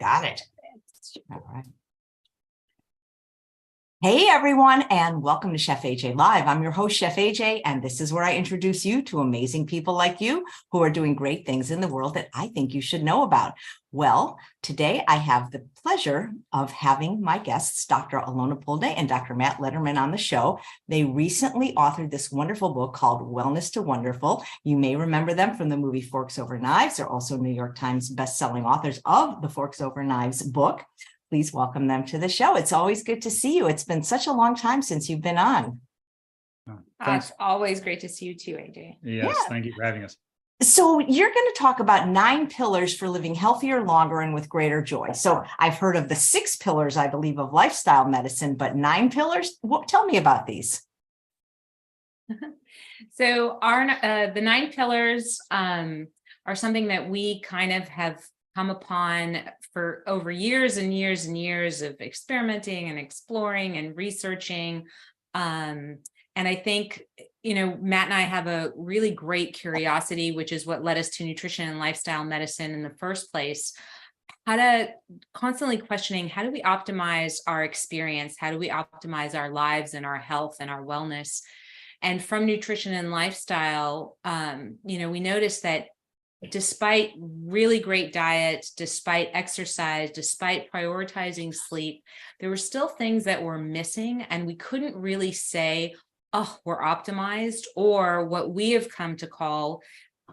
Got it. All right. Hey, everyone, and welcome to Chef AJ Live. I'm your host, Chef AJ, and this is where I introduce you to amazing people like you who are doing great things in the world that I think you should know about. Well, today I have the pleasure of having my guests, Dr. Alona Pulde and Dr. Matt Lederman, on the show. They recently authored this wonderful book called Wellness to Wonderful. You may remember them from the movie Forks Over Knives. They're also New York Times best-selling authors of the Forks Over Knives book. Please welcome them to the show. It's always good to see you. It's been such a long time since you've been on. It's always great to see you too, AJ. Yes, Thank you for having us. So you're going to talk about 9 pillars for living healthier, longer, and with greater joy. So I've heard of the 6 pillars, I believe, of lifestyle medicine, but 9 pillars? Tell me about these. So the 9 pillars are something that we kind of have come upon for over years and years and years of experimenting and exploring and researching. And I think, Matt and I have a really great curiosity, which is what led us to nutrition and lifestyle medicine in the first place. Constantly questioning, how do we optimize our experience? How do we optimize our lives and our health and our wellness? And from nutrition and lifestyle, we noticed that despite really great diet, despite exercise, despite prioritizing sleep, there were still things that were missing, and we couldn't really say, oh, we're optimized, or what we have come to call,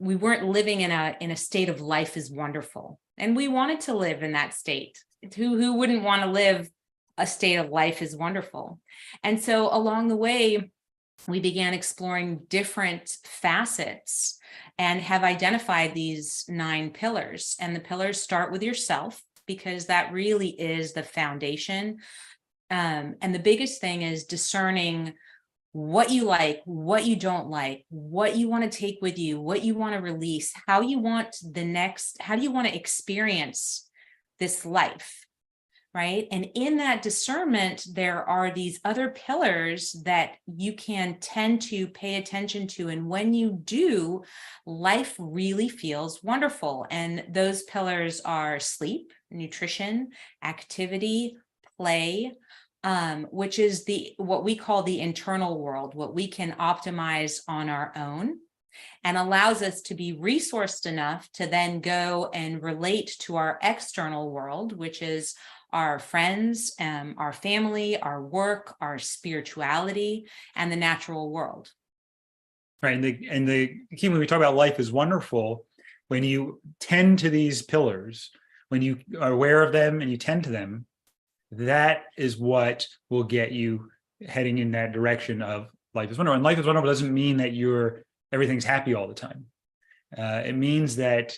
we weren't living in a state of life is wonderful. And we wanted to live in that state. Who wouldn't want to live a state of life is wonderful? And so along the way, we began exploring different facets and have identified these 9 pillars. And the pillars start with yourself, because that really is the foundation. And the biggest thing is discerning what you like, what you don't like, what you want to take with you, what you want to release, how do you want to experience this life? Right. And in that discernment, there are these other pillars that you can tend to pay attention to. And when you do, life really feels wonderful. And those pillars are sleep, nutrition, activity, play, which is what we call the internal world, what we can optimize on our own, and allows us to be resourced enough to then go and relate to our external world, which is our friends, our family, our work, our spirituality, and the natural world. Right. And the key when we talk about life is wonderful, when you tend to these pillars, when you are aware of them and you tend to them, that is what will get you heading in that direction of life is wonderful. And life is wonderful doesn't mean that everything's happy all the time. It means that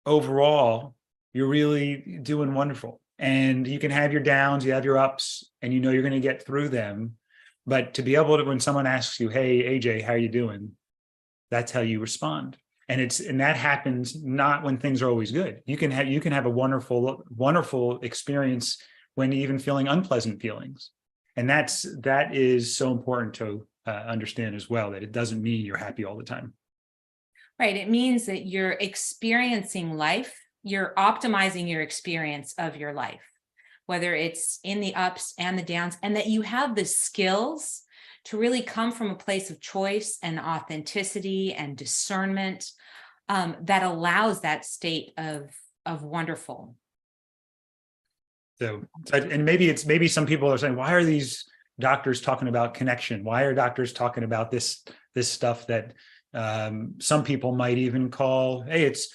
overall, you're really doing wonderful. And you can have your downs, you have your ups, and you're going to get through them. But to be able to, when someone asks you, hey, AJ, how are you doing? That's how you respond. And that happens not when things are always good. You can have a wonderful, wonderful experience when even feeling unpleasant feelings. And that is so important to understand as well, that it doesn't mean you're happy all the time. Right. It means that you're experiencing life. You're optimizing your experience of your life, whether it's in the ups and the downs, and that you have the skills to really come from a place of choice and authenticity and discernment that allows that state of wonderful. So, and maybe some people are saying, why are these doctors talking about connection? Why are doctors talking about this stuff that some people might even call, hey, it's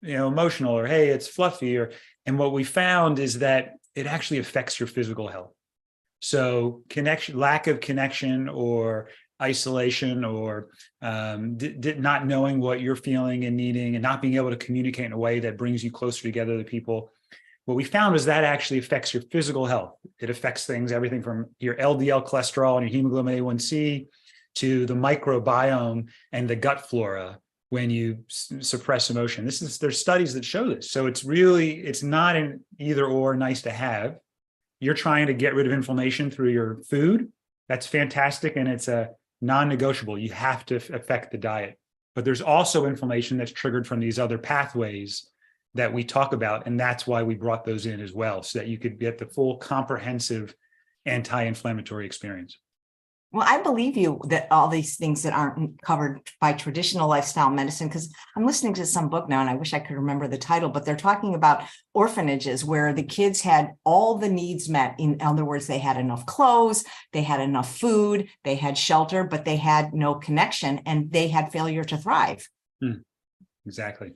emotional, or hey, it's fluffy, and what we found is that it actually affects your physical health. So lack of connection or isolation, or not knowing what you're feeling and needing, and not being able to communicate in a way that brings you closer together to people. What we found is that actually affects your physical health. It affects things, everything from your LDL cholesterol and your hemoglobin A1C to the microbiome and the gut flora when you suppress emotion. There's studies that show this. So it's not an either or nice to have. You're trying to get rid of inflammation through your food. That's fantastic. And it's a non-negotiable. You have to affect the diet. But there's also inflammation that's triggered from these other pathways that we talk about. And that's why we brought those in as well, so that you could get the full comprehensive anti-inflammatory experience. Well, I believe you that all these things that aren't covered by traditional lifestyle medicine, because I'm listening to some book now and I wish I could remember the title, but they're talking about orphanages where the kids had all the needs met. In other words, they had enough clothes, they had enough food, they had shelter, but they had no connection and they had failure to thrive. Exactly.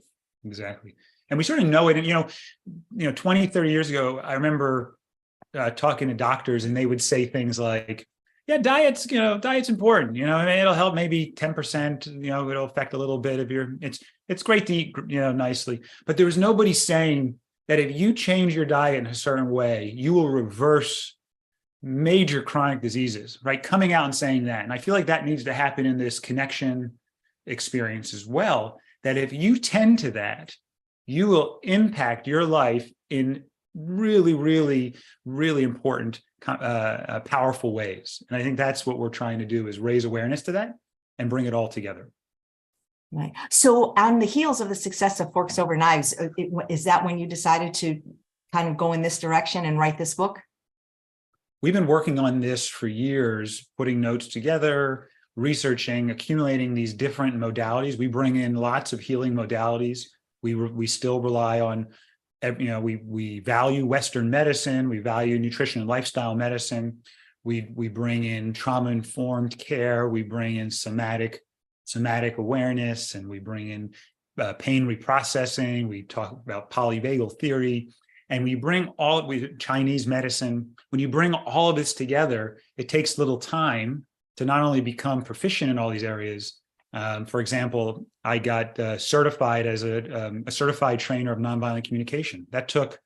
And we sort of know it. And, 20, 30 years ago, I remember talking to doctors and they would say things like, yeah, diet's important, I mean, it'll help maybe 10%, it'll affect a little bit of it's great to eat, nicely. But there was nobody saying that if you change your diet in a certain way, you will reverse major chronic diseases, right? Coming out and saying that. And I feel like that needs to happen in this connection experience as well, that if you tend to that, you will impact your life in really, really, really important, powerful ways. And I think that's what we're trying to do, is raise awareness to that and bring it all together. Right. So on the heels of the success of Forks Over Knives, is that when you decided to kind of go in this direction and write this book? We've been working on this for years, putting notes together, researching, accumulating these different modalities. We bring in lots of healing modalities. We still rely on, we value Western medicine. We value nutrition and lifestyle medicine. We bring in trauma-informed care. We bring in somatic awareness, and we bring in pain reprocessing. We talk about polyvagal theory, and we bring Chinese medicine. When you bring all of this together, it takes little time to not only become proficient in all these areas. For example, I got certified as a certified trainer of nonviolent communication. That took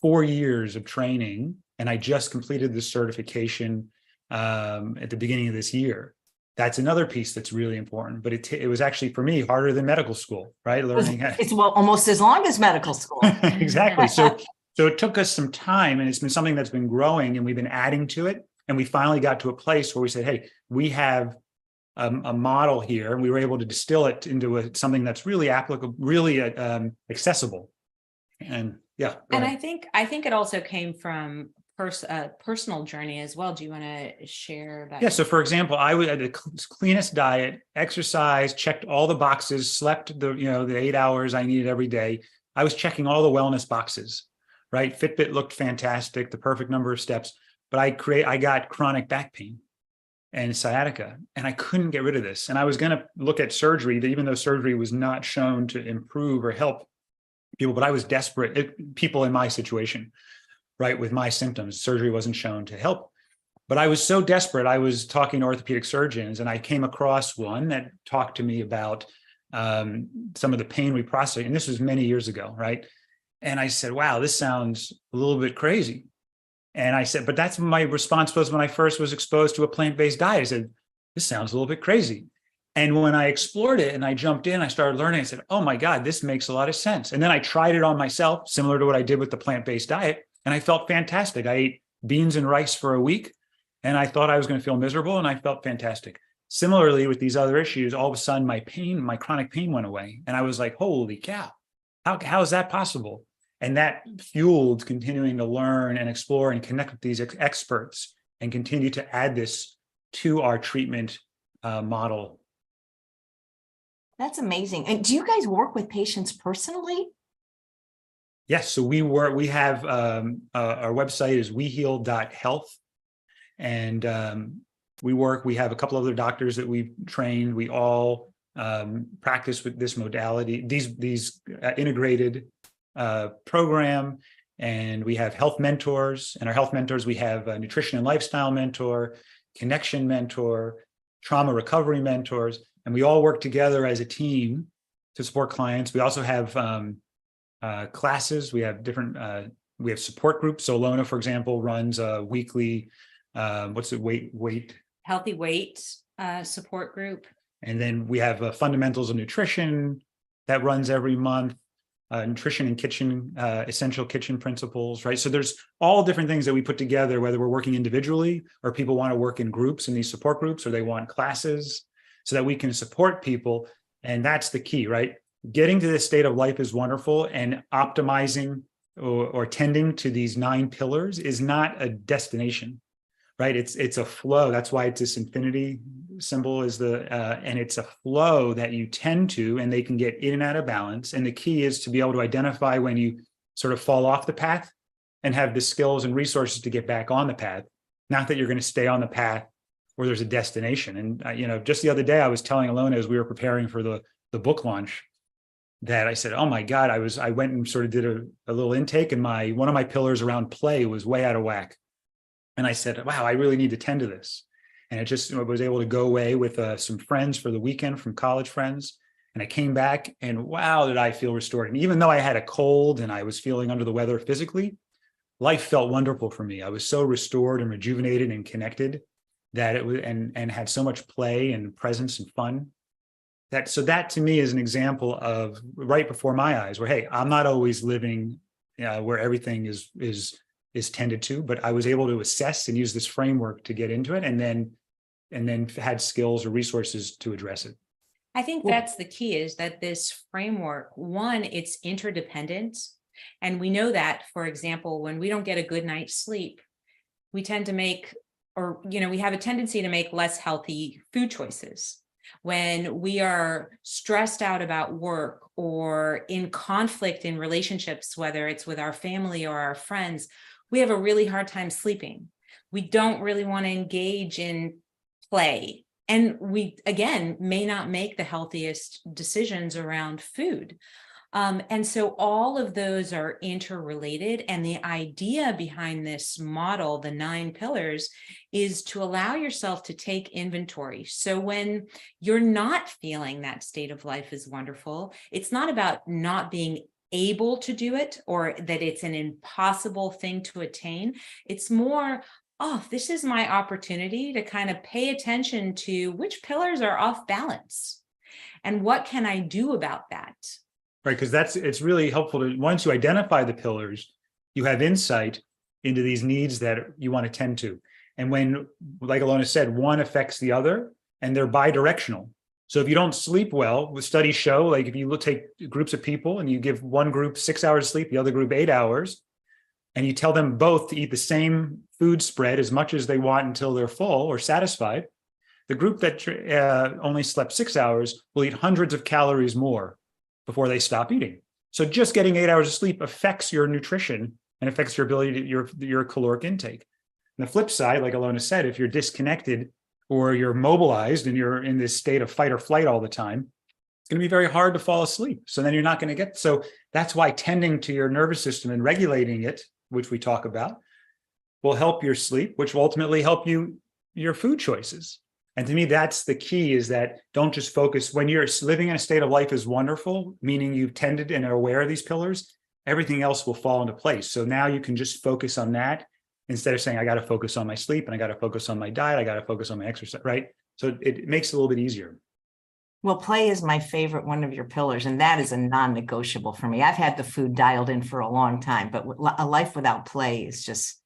4 years of training, and I just completed the certification at the beginning of this year. That's another piece that's really important, but it was actually, for me, harder than medical school, right? Learning it's almost as long as medical school. Exactly. So it took us some time, and it's been something that's been growing, and we've been adding to it. And we finally got to a place where we said, hey, we have a model here, and we were able to distill it into something that's really applicable, really accessible. And yeah. And I think it also came from personal journey as well. Do you want to share that? Yeah. So for example, I had the cleanest diet, exercise, checked all the boxes, slept the 8 hours I needed every day. I was checking all the wellness boxes, right? Fitbit looked fantastic, the perfect number of steps, but I got chronic back pain and sciatica, and I couldn't get rid of this. And I was going to look at surgery, even though surgery was not shown to improve or help people, but I was desperate. People in my situation, right, with my symptoms, surgery wasn't shown to help. But I was so desperate, I was talking to orthopedic surgeons, and I came across one that talked to me about some of the pain reprocessing. And this was many years ago, right? And I said, wow, this sounds a little bit crazy. And I said, but that's my response was when I first was exposed to a plant-based diet. I said, this sounds a little bit crazy. And when I explored it and I jumped in, I started learning, I said, oh my God, this makes a lot of sense. And then I tried it on myself, similar to what I did with the plant-based diet. And I felt fantastic. I ate beans and rice for a week, and I thought I was going to feel miserable, and I felt fantastic. Similarly, with these other issues, all of a sudden my chronic pain went away. And I was like, holy cow, how is that possible? And that fueled continuing to learn and explore and connect with these experts and continue to add this to our treatment model. That's amazing. And do you guys work with patients personally? Yes. So we have our website is WeHeal.health. And we have a couple other doctors that we've trained. We all practice with this modality, these integrated program. And we have health mentors, and our health mentors, we have a nutrition and lifestyle mentor, connection mentor, trauma recovery mentors, and we all work together as a team to support clients. We also have classes. We have different, we have support groups. So Alona, for example, runs a weekly, healthy weight support group. And then we have fundamentals of nutrition that runs every month. Nutrition and kitchen, essential kitchen principles, right? So there's all different things that we put together, whether we're working individually or people want to work in groups in these support groups, or they want classes, so that we can support people. And that's the key, right? getting to this state of life is wonderful, and optimizing or tending to these 9 pillars is not a destination, right? It's a flow. That's why it's this infinity symbol is and it's a flow that you tend to, and they can get in and out of balance. And the key is to be able to identify when you sort of fall off the path and have the skills and resources to get back on the path. Not that you're going to stay on the path where there's a destination. And, just the other day, I was telling Alona as we were preparing for the book launch that I said, oh my God, I went and sort of did a little intake, and one of my pillars around play was way out of whack. And I said, wow, I really need to tend to this. And I was able to go away with some friends for the weekend from college friends. And I came back, and wow, did I feel restored. And even though I had a cold and I was feeling under the weather physically, life felt wonderful for me. I was so restored and rejuvenated and connected that it was, and had so much play and presence and fun. So that to me is an example of right before my eyes where, hey, I'm not always living where everything is tended to, but I was able to assess and use this framework to get into it, and then had skills or resources to address it. I think that's the key, is that this framework, one, it's interdependent. And we know that, for example, when we don't get a good night's sleep, we tend to make, we have a tendency to make less healthy food choices. When we are stressed out about work or in conflict in relationships, whether it's with our family or our friends, we have a really hard time sleeping. We don't really want to engage in play. And we, again, may not make the healthiest decisions around food. And so all of those are interrelated. And the idea behind this model, the 9 pillars, is to allow yourself to take inventory. So when you're not feeling that state of life is wonderful, it's not about not being able to do it or that it's an impossible thing to attain. It's more, oh, this is my opportunity to kind of pay attention to which pillars are off balance and what can I do about that? Right, because it's really helpful to, once you identify the pillars, you have insight into these needs that you want to tend to. And when, like Alona said, one affects the other, and they're bi-directional. So if you don't sleep well, the studies show, like if you take groups of people and you give one group 6 hours sleep, the other group 8 hours, and you tell them both to eat the same food spread as much as they want until they're full or satisfied, the group that only slept 6 hours will eat hundreds of calories more before they stop eating. So just getting 8 hours of sleep affects your nutrition and affects your ability to your caloric intake. And the flip side, like Alona said, if you're disconnected or you're mobilized and you're in this state of fight or flight all the time, it's going to be very hard to fall asleep. So then you're not going to get, so that's why tending to your nervous system and regulating it, which we talk about, will help your sleep, which will ultimately help your food choices. And to me, that's the key, is that don't just focus when you're living in a state of life is wonderful, meaning you've tended and are aware of these pillars, everything else will fall into place. So now you can just focus on that instead of saying, I got to focus on my sleep and I got to focus on my diet. I got to focus on my exercise, right? So it makes it a little bit easier. Well, play is my favorite one of your pillars, and that is a non-negotiable for me. I've had the food dialed in for a long time, but a life without play is just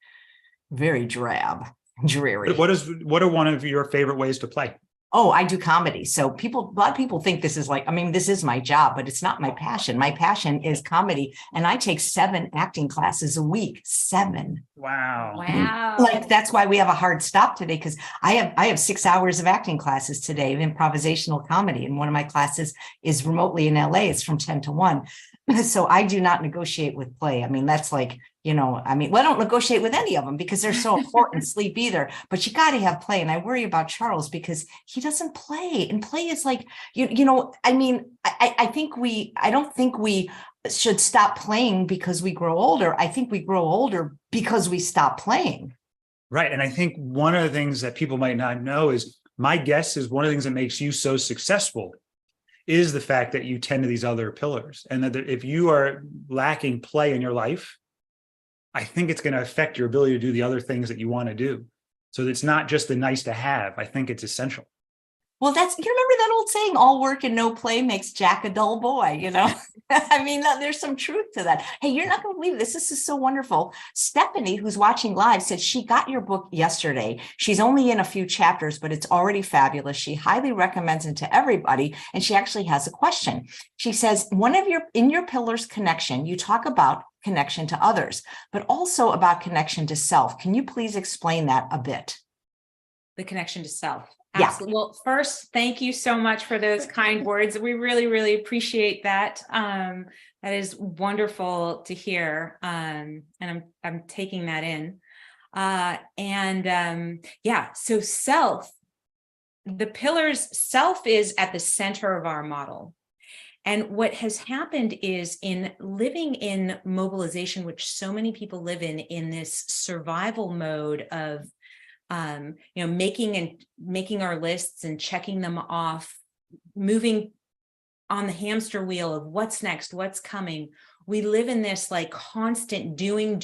very drab. Dreary. What are one of your favorite ways to play? Oh, I do comedy. So a lot of people think this is like, this is my job, but it's not my passion. My passion is comedy. And I take 7 acting classes a week. 7. Wow. Wow. Like, that's why we have a hard stop today, because I have 6 hours of acting classes today of improvisational comedy. And one of my classes is remotely in LA. It's from 10 to 1. So I do not negotiate with play. That's like, well, I don't negotiate with any of them because they're so important. Sleep either, but you got to have play. And I worry about Charles because he doesn't play, and play is like, I don't think we should stop playing because we grow older. I think we grow older because we stop playing. Right. And I think one of the things that people might not know is, my guess is one of the things that makes you so successful is the fact that you tend to these other pillars. And that if you are lacking play in your life, I think it's going to affect your ability to do the other things that you want to do. So it's not just the nice to have. I think it's essential. Well, you remember that old old saying, all work and no play makes Jack a dull boy, you know? I mean, there's some truth to that. Hey, you're not going to believe this. This is so wonderful. Stephanie, who's watching live, said she got your book yesterday. She's only in a few chapters, but it's already fabulous. She highly recommends it to everybody. And she actually has a question. She says, in your pillars connection, you talk about connection to others, but also about connection to self. Can you please explain that a bit? The connection to self. Yeah. Absolutely. Well, first, thank you so much for those kind words. We really, really appreciate that. That is wonderful to hear. And I'm taking that in. So self, the pillars, self is at the center of our model. And what has happened is, in living in mobilization, which so many people live in this survival mode of making our lists and checking them off, moving on the hamster wheel of what's next, what's coming. We live in this like constant doing.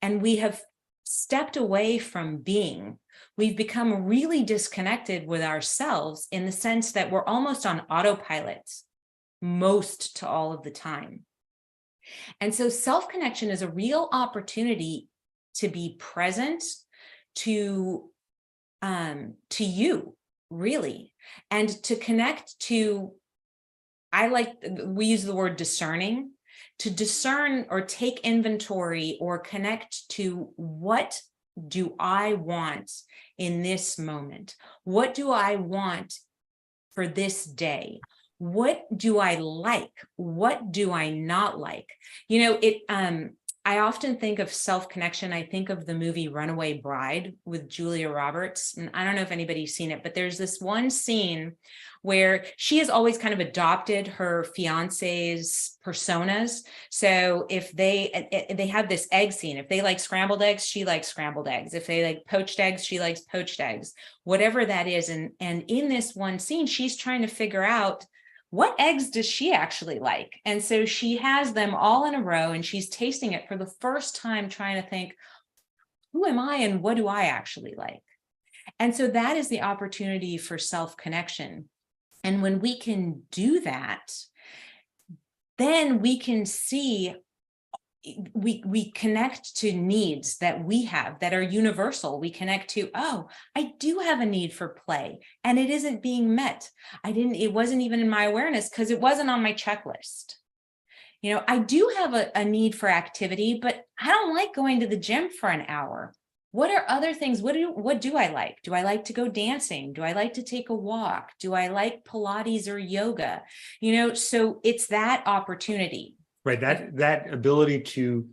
And we have stepped away from being. We've become really disconnected with ourselves in the sense that we're almost on autopilot most to all of the time. And so self-connection is a real opportunity to be present to you, really, and to connect to, we use the word discerning, to discern or take inventory or connect to, what do I want in this moment? What do I want for this day? What do I like? What do I not like? I often think of self-connection. I think of the movie Runaway Bride with Julia Roberts. And I don't know if anybody's seen it, but there's this one scene where she has always kind of adopted her fiance's personas. So if they have this egg scene, if they like scrambled eggs, she likes scrambled eggs. If they like poached eggs, she likes poached eggs, whatever that is. And in this one scene, she's trying to figure out, what eggs does she actually like? And so she has them all in a row and she's tasting it for the first time, trying to think, who am I and what do I actually like? And so that is the opportunity for self-connection. And when we can do that, then we can see, we connect to needs that we have that are universal. We connect to, oh, I do have a need for play and it isn't being met. It wasn't even in my awareness because it wasn't on my checklist. I do have a need for activity, but I don't like going to the gym for an hour. What are other things? What do I like? Do I like to go dancing? Do I like to take a walk? Do I like Pilates or yoga? So it's that opportunity. Right. That ability to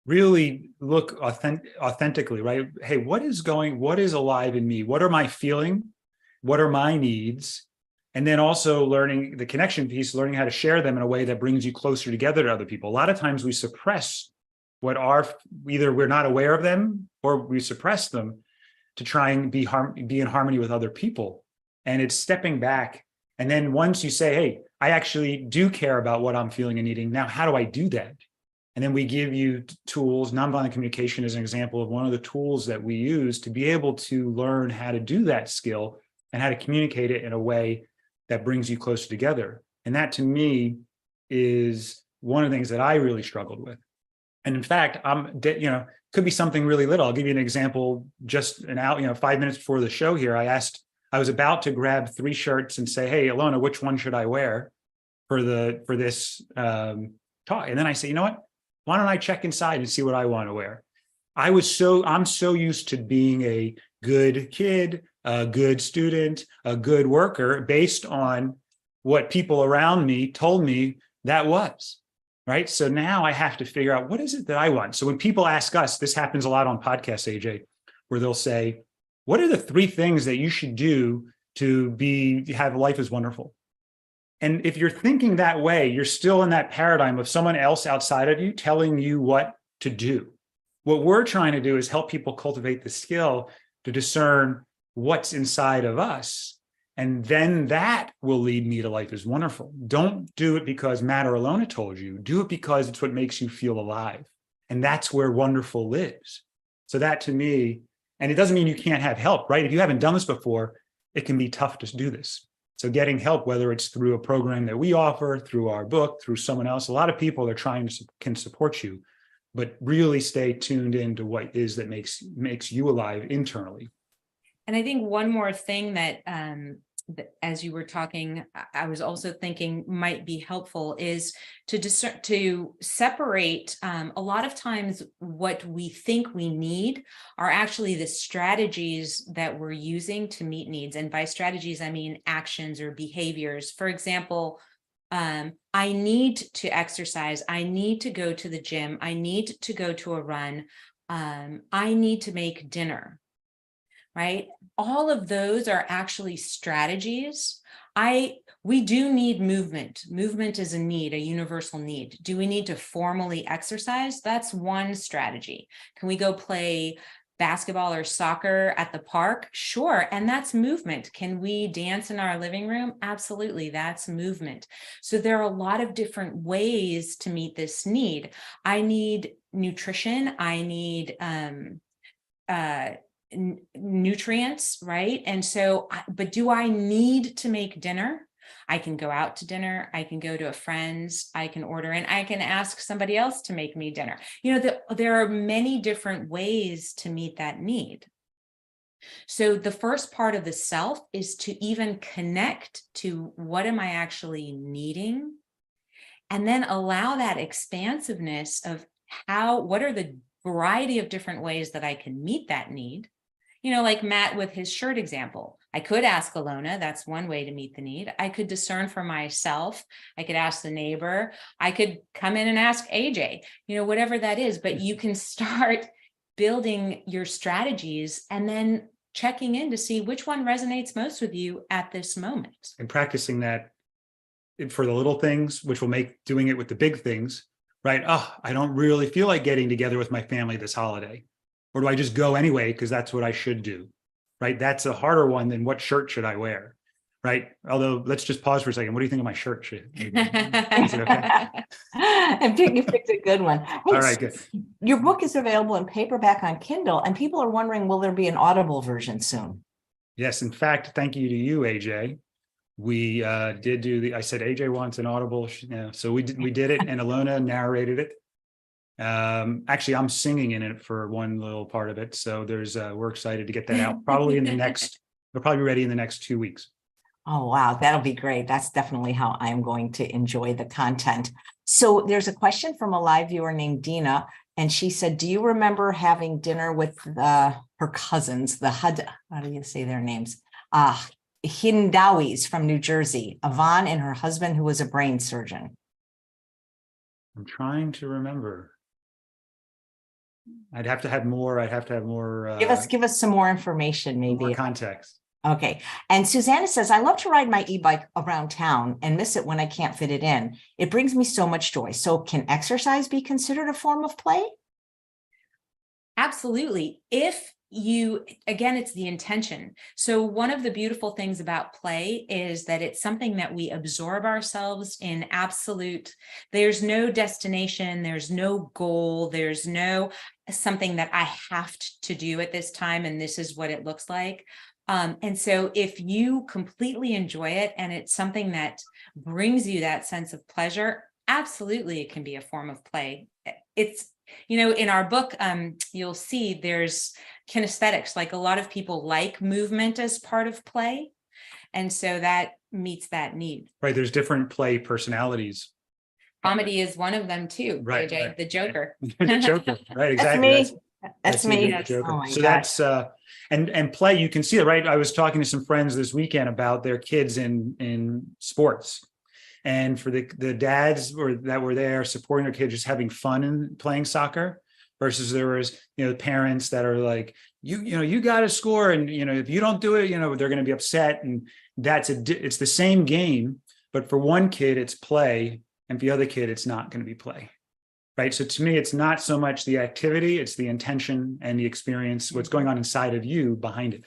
really look authentically, right? Hey, what is alive in me? What am I feeling? What are my needs? And then also learning the connection piece, learning how to share them in a way that brings you closer together to other people. A lot of times we suppress either we're not aware of them or we suppress them to try and be in harmony with other people. And it's stepping back. And then once you say, hey, I actually do care about what I'm feeling and needing. Now, how do I do that? And then we give you tools. Nonviolent communication is an example of one of the tools that we use to be able to learn how to do that skill and how to communicate it in a way that brings you closer together. And that, to me, is one of the things that I really struggled with. And in fact, could be something really little. I'll give you an example. Just 5 minutes before the show here, I was about to grab 3 shirts and say, hey, Alona, which one should I wear for this talk? And then I say, you know what? Why don't I check inside and see what I want to wear? I'm so used to being a good kid, a good student, a good worker based on what people around me told me that was, right? So now I have to figure out, what is it that I want? So when people ask us, this happens a lot on podcasts, AJ, where they'll say, what are the 3 things that you should do to have life is wonderful? And if you're thinking that way, you're still in that paradigm of someone else outside of you telling you what to do. What we're trying to do is help people cultivate the skill to discern what's inside of us. And then that will lead me to life is wonderful. Don't do it because Matt or Alona told you. Do it because it's what makes you feel alive. And that's where wonderful lives. So that, to me, and it doesn't mean you can't have help, right? If you haven't done this before, it can be tough to do this. So getting help, whether it's through a program that we offer, through our book, through someone else, a lot of people are trying to can support you, but really stay tuned into what is that makes you alive internally. And I think one more thing that, as you were talking, I was also thinking might be helpful is to separate. A lot of times what we think we need are actually the strategies that we're using to meet needs. And by strategies, I mean actions or behaviors. For example, I need to exercise. I need to go to the gym. I need to go to a run. I need to make dinner. Right? All of those are actually strategies. We do need movement. Movement is a need, a universal need. Do we need to formally exercise? That's one strategy. Can we go play basketball or soccer at the park? Sure. And that's movement. Can we dance in our living room? Absolutely. That's movement. So there are a lot of different ways to meet this need. I need nutrition. I need, nutrients, right? And so, but do I need to make dinner? I can go out to dinner. I can go to a friend's. I can order in. I can ask somebody else to make me dinner. You know, there are many different ways to meet that need. So the first part of the self is to even connect to what am I actually needing, and then allow that expansiveness of what are the variety of different ways that I can meet that need. You know, like Matt with his shirt example, I could ask Alona, that's one way to meet the need. I could discern for myself. I could ask the neighbor. I could come in and ask AJ, you know, whatever that is, but you can start building your strategies and then checking in to see which one resonates most with you at this moment. And practicing that for the little things, which will make doing it with the big things, right? Oh, I don't really feel like getting together with my family this holiday. Or do I just go anyway because that's what I should do, right? That's a harder one than what shirt should I wear, right? Although let's just pause for a second. What do you think of my shirt? Is it okay? And you picked a good one. Hey, all right, good. Your book is available in paperback on Kindle, and people are wondering, will there be an Audible version soon? Yes, in fact, thank you to you, AJ. We did do I said AJ wants an Audible, so we did it, and Alona narrated it. Actually, I'm singing in it for one little part of it. So we're excited to get that out probably we'll probably be ready in the next 2 weeks. Oh, wow. That'll be great. That's definitely how I'm going to enjoy the content. So there's a question from a live viewer named Dina, and she said, do you remember having dinner with her cousins, how do you say their names? Hindawis from New Jersey, Yvonne and her husband, who was a brain surgeon. I'm trying to remember. I'd have to have more. Give us some more information, maybe. More context. Okay. And Susanna says, I love to ride my e-bike around town and miss it when I can't fit it in. It brings me so much joy. So can exercise be considered a form of play? Absolutely. Again, it's the intention. So one of the beautiful things about play is that it's something that we absorb ourselves in absolute. There's no destination. There's no goal. There's no something that I have to do at this time, and this is what it looks like. And so if you completely enjoy it and it's something that brings you that sense of pleasure, absolutely, it can be a form of play. It's, in our book, you'll see there's kinesthetics, like a lot of people like movement as part of play. And so that meets that need. Right. There's different play personalities. Comedy is one of them too, right, AJ, right. The Joker. The Joker, right, exactly. That's me. The Joker. Oh so God. That's and play, you can see it, right? I was talking to some friends this weekend about their kids in sports. And for the dads that were there supporting their kids, just having fun and playing soccer, versus there was, parents that are like, you got to score. And, if you don't do it, they're going to be upset. And it's the same game, but for one kid, it's play. And for the other kid, it's not going to be play. Right. So to me, it's not so much the activity, it's the intention and the experience, what's going on inside of you behind it.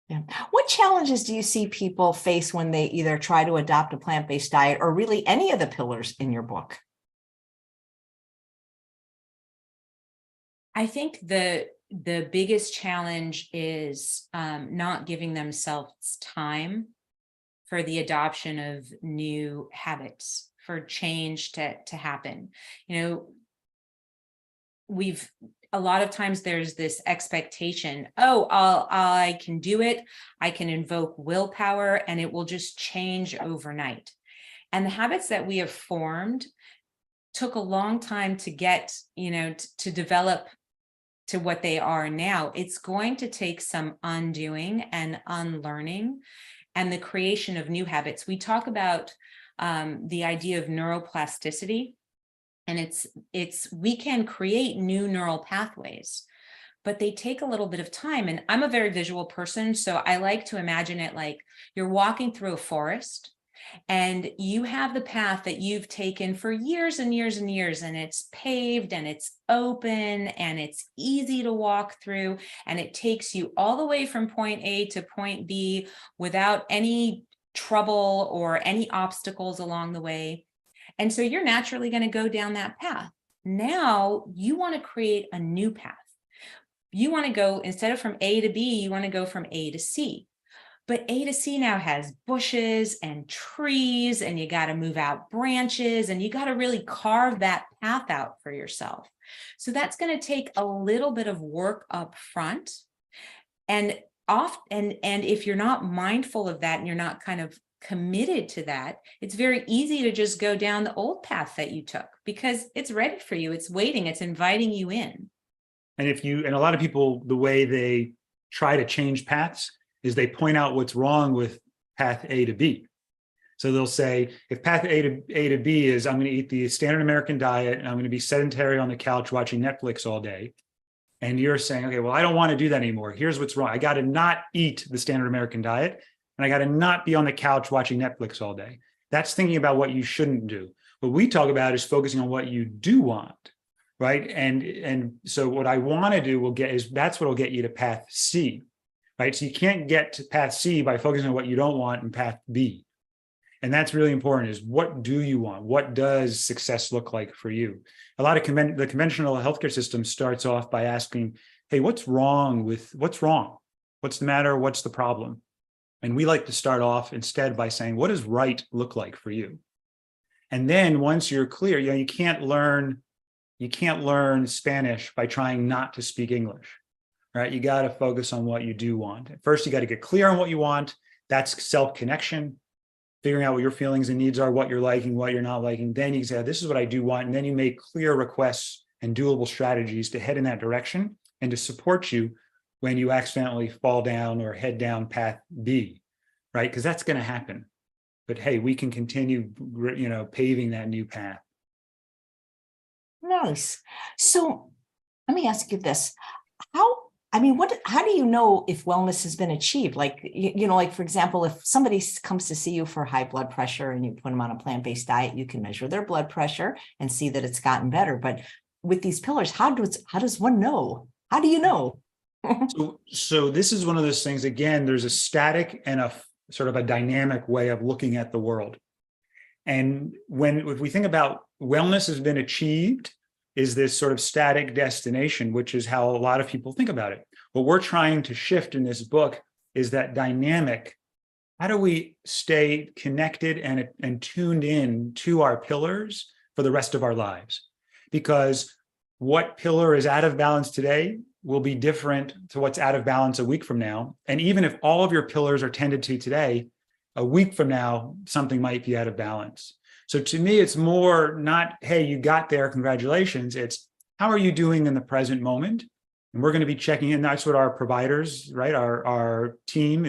Yeah. What challenges do you see people face when they either try to adopt a plant-based diet or really any of the pillars in your book? I think the the biggest challenge is not giving themselves time for the adoption of new habits, for change to happen. A lot of times there's this expectation, oh, I can do it. I can invoke willpower and it will just change overnight. And the habits that we have formed took a long time to get, to develop to what they are now. It's going to take some undoing and unlearning and the creation of new habits. We talk about the idea of neuroplasticity, and we can create new neural pathways, but they take a little bit of time. And I'm a very visual person, so I like to imagine it like you're walking through a forest and you have the path that you've taken for years and years and years, and it's paved and it's open and it's easy to walk through, and it takes you all the way from point A to point B without any trouble or any obstacles along the way. And so you're naturally going to go down that path. Now you want to create a new path. You want to go, instead of from A to B, you want to go from A to C. But A to C now has bushes and trees, and you got to move out branches, and you got to really carve that path out for yourself. So that's going to take a little bit of work up front. And if you're not mindful of that and you're not kind of committed to that, it's very easy to just go down the old path that you took because it's ready for you. It's waiting. It's inviting you in. And a lot of people, the way they try to change paths is they point out what's wrong with path A to B. So they'll say, if path A to B is I'm going to eat the standard American diet and I'm going to be sedentary on the couch watching Netflix all day. And you're saying, okay, well, I don't want to do that anymore. Here's what's wrong. I got to not eat the standard American diet, and I got to not be on the couch watching Netflix all day. That's thinking about what you shouldn't do. What we talk about is focusing on what you do want, right? And so what I want to do that's what will get you to path C, right? So you can't get to path C by focusing on what you don't want in path B. And that's really important, is what do you want? What does success look like for you? A lot of the conventional healthcare system starts off by asking, hey, what's wrong? What's the matter? What's the problem? And we like to start off instead by saying, what does right look like for you? And then once you're clear, you can't learn Spanish by trying not to speak English, right? You got to focus on what you do want. First, you got to get clear on what you want. That's self-connection, figuring out what your feelings and needs are, what you're liking, what you're not liking. Then you can say, this is what I do want. And then you make clear requests and doable strategies to head in that direction and to support you when you accidentally fall down or head down path B, right? Because that's going to happen. But hey, we can continue, paving that new path. Nice. So let me ask you this. How do you know if wellness has been achieved? Like, like, for example, if somebody comes to see you for high blood pressure and you put them on a plant-based diet, you can measure their blood pressure and see that it's gotten better. But with these pillars, how does one know? How do you know? So this is one of those things, again, there's a static and a sort of a dynamic way of looking at the world. And if we think about wellness has been achieved, is this sort of static destination, which is how a lot of people think about it. What we're trying to shift in this book is that dynamic. How do we stay connected and tuned in to our pillars for the rest of our lives? Because what pillar is out of balance today will be different to what's out of balance a week from now. And even if all of your pillars are tended to today, a week from now, something might be out of balance. So to me, it's more not, hey, you got there, congratulations. It's how are you doing in the present moment? And we're going to be checking in. That's what our providers, right? Our team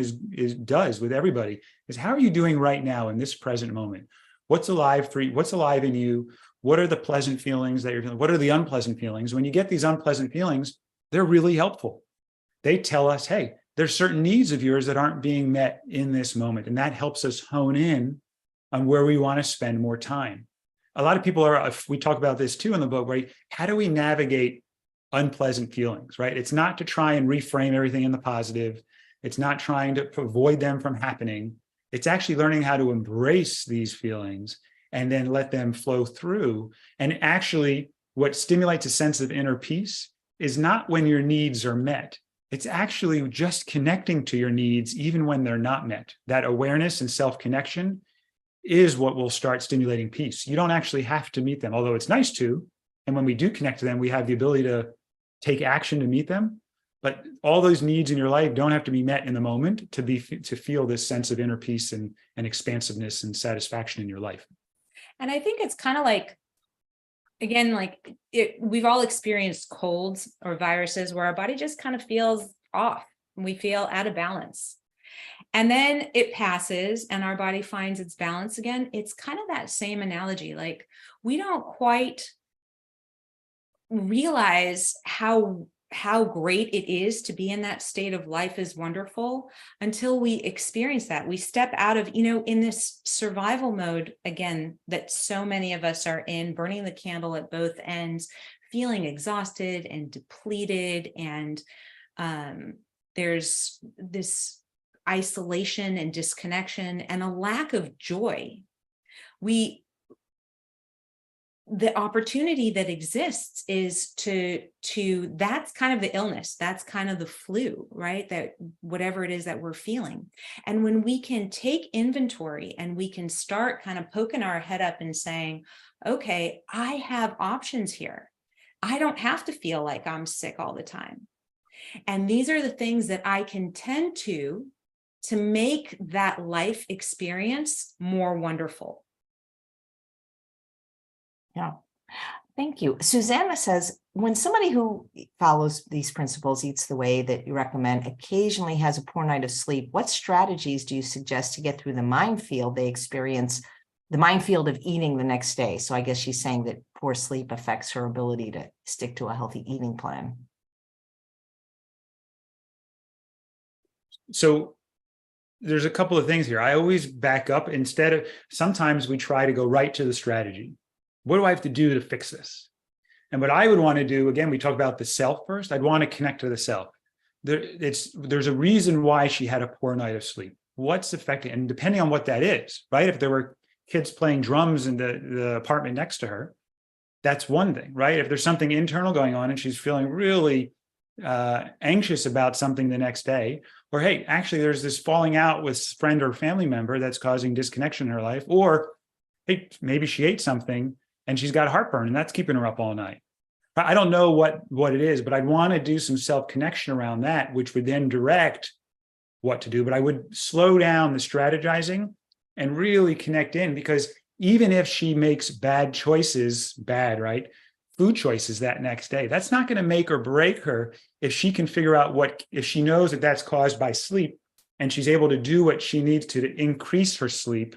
does with everybody, is how are you doing right now in this present moment? What's alive for you? What's alive in you? What are the pleasant feelings that you're feeling? What are the unpleasant feelings? When you get these unpleasant feelings, they're really helpful. They tell us, hey, there's certain needs of yours that aren't being met in this moment. And that helps us hone in on where we want to spend more time. A lot of people we talk about this too in the book, right? How do we navigate unpleasant feelings, right? It's not to try and reframe everything in the positive. It's not trying to avoid them from happening. It's actually learning how to embrace these feelings and then let them flow through. And actually, what stimulates a sense of inner peace is not when your needs are met. It's actually just connecting to your needs, even when they're not met. That awareness and self-connection is what will start stimulating peace. You don't actually have to meet them, although it's nice to. And when we do connect to them, we have the ability to take action to meet them. But all those needs in your life don't have to be met in the moment to feel this sense of inner peace and expansiveness and satisfaction in your life. And I think it's kind of like, again, like we've all experienced colds or viruses where our body just kind of feels off. We feel out of balance. And then it passes and our body finds its balance again. It's kind of that same analogy. Like we don't quite realize how great it is to be in that state of life is wonderful until we experience that. We step out of, in this survival mode, again, that so many of us are in, burning the candle at both ends, feeling exhausted and depleted. And there's this isolation and disconnection and a lack of joy. The opportunity that exists is to that's kind of the illness, that's kind of the flu, right? That whatever it is that we're feeling. And when we can take inventory and we can start kind of poking our head up and saying, okay, I have options here. I don't have to feel like I'm sick all the time. And these are the things that I can tend to make that life experience more wonderful. Yeah. Thank you. Susanna says, when somebody who follows these principles, eats the way that you recommend, occasionally has a poor night of sleep, what strategies do you suggest to get through the minefield they experience, the minefield of eating the next day? So I guess she's saying that poor sleep affects her ability to stick to a healthy eating plan. So there's a couple of things here. I always back up. Sometimes we try to go right to the strategy. What do I have to do to fix this? And what I would want to do, again, we talk about the self first. I'd want to connect to the self. There's a reason why she had a poor night of sleep. What's affecting, and depending on what that is, right? If there were kids playing drums in the apartment next to her, that's one thing, right? If there's something internal going on and she's feeling really anxious about something the next day, or hey, actually there's this falling out with a friend or family member that's causing disconnection in her life, or hey, maybe she ate something and she's got heartburn and that's keeping her up all night. I don't know what it is, but I'd want to do some self-connection around that, which would then direct what to do. But I would slow down the strategizing and really connect in, because even if she makes bad choices, right? Food choices that next day, that's not going to make or break her if she can figure out if she knows that that's caused by sleep and she's able to do what she needs to increase her sleep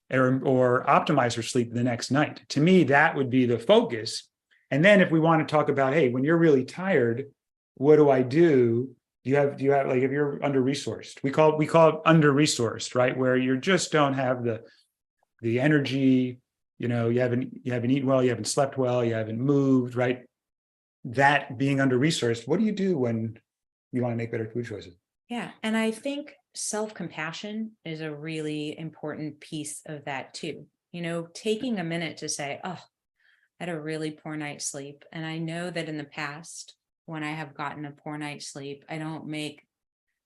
or optimize her sleep the next night. To me, that would be the focus. And then if we want to talk about, hey, when you're really tired, what do I do? Do you have like, if you're under-resourced, we call it under-resourced, right? Where you just don't have the energy, you haven't eaten well, you haven't slept well, you haven't moved, right? That being under-resourced, what do you do when you want to make better food choices? Yeah. And I think self-compassion is a really important piece of that too. Taking a minute to say, oh, I had a really poor night's sleep. And I know that in the past, when I have gotten a poor night's sleep, I don't make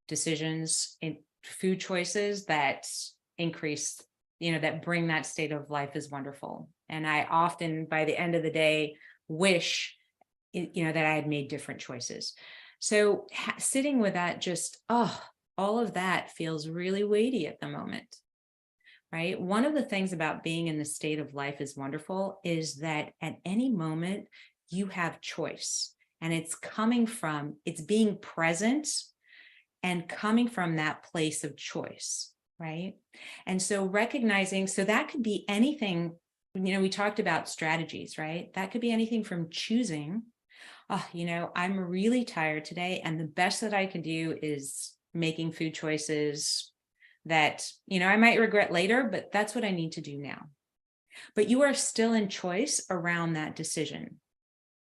decisions in food choices that increase, that bring that state of life is wonderful. And I often, by the end of the day, wish, that I had made different choices. So sitting with that, all of that feels really weighty at the moment, right? One of the things about being in the state of life is wonderful is that at any moment you have choice, and it's being present and coming from that place of choice, right? And so recognizing, so that could be anything, we talked about strategies, right? That could be anything from choosing, I'm really tired today, and the best that I can do is making food choices that, I might regret later, but that's what I need to do now. But you are still in choice around that decision.